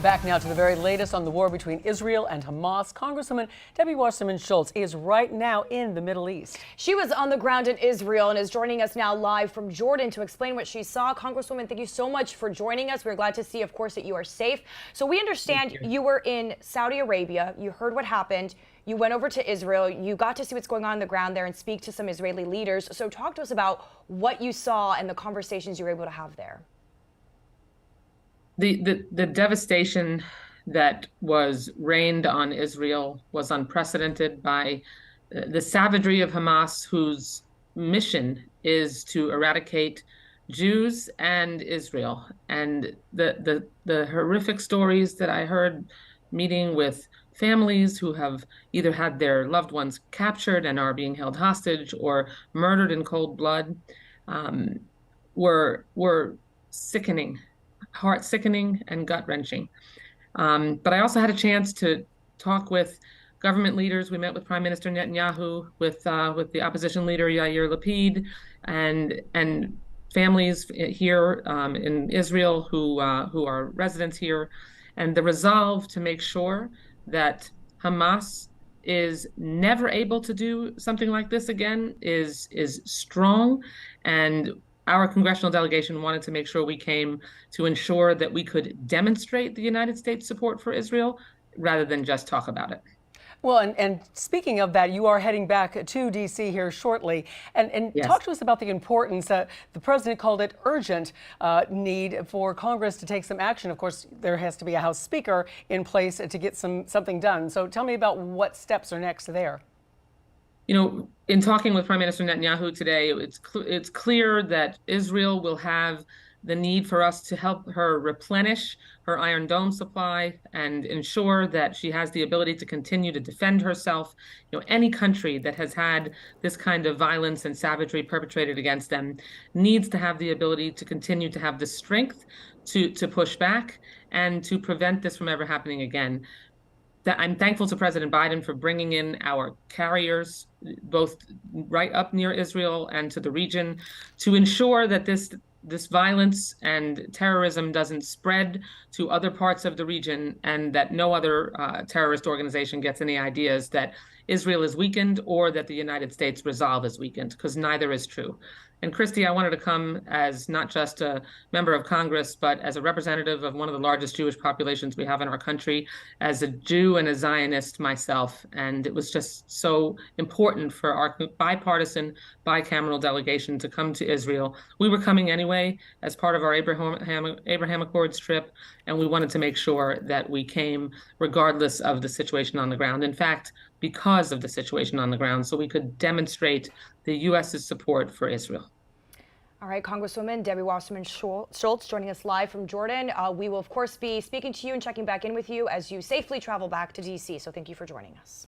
Back now to the very latest on the war between Israel and Hamas. Congresswoman Debbie Wasserman-Schultz is right now in the Middle East. She was on the ground in Israel and is joining us now live from Jordan to explain what she saw. Congresswoman, thank you so much for joining us. We're glad to see, of course, that you are safe. So we understand you were in Saudi Arabia. You heard what happened. You went over to Israel. You got to see what's going on the ground there and speak to some Israeli leaders. So talk to us about what you saw and the conversations you were able to have there. The devastation that was rained on Israel was unprecedented by the savagery of Hamas, whose mission is to eradicate Jews and Israel. And the horrific stories that I heard meeting with families who have either had their loved ones captured and are being held hostage or murdered in cold blood were sickening. Heart-sickening and gut-wrenching. But I also had a chance to talk with government leaders. We met with Prime Minister Netanyahu, with the opposition leader Yair Lapid, and families here in Israel who are residents here, and the resolve to make sure that Hamas is never able to do something like this again is strong. And our congressional delegation wanted to make sure we came to ensure that we could demonstrate the United States support for Israel rather than just talk about it. Well, and speaking of that, you are heading back to D.C. here shortly. And Yes. Talk to us about the importance. The president called it urgent need for Congress to take some action. Of course, there has to be a House Speaker in place to get something done. So tell me about what steps are next there. You know, in talking with Prime Minister Netanyahu today, it's clear that Israel will have the need for us to help her replenish her Iron Dome supply and ensure that she has the ability to continue to defend herself. You know, any country that has had this kind of violence and savagery perpetrated against them needs to have the ability to continue to have the strength to push back and to prevent this from ever happening again. That I'm thankful to President Biden for bringing in our carriers, both right up near Israel and to the region, to ensure that this violence and terrorism doesn't spread to other parts of the region, and that no other terrorist organization gets any ideas that Israel is weakened or that the United States resolve is weakened, because neither is true. And Christy, I wanted to come as not just a member of Congress, but as a representative of one of the largest Jewish populations we have in our country, as a Jew and a Zionist myself. And it was just so important for our bipartisan, bicameral delegation to come to Israel. We were coming anyway as part of our Abraham Accords trip, and we wanted to make sure that we came regardless of the situation on the ground. In fact, because of the situation on the ground, so we could demonstrate the U.S.'s support for Israel. All right, Congresswoman Debbie Wasserman-Schultz joining us live from Jordan. We will, of course, be speaking to you and checking back in with you as you safely travel back to D.C. So thank you for joining us.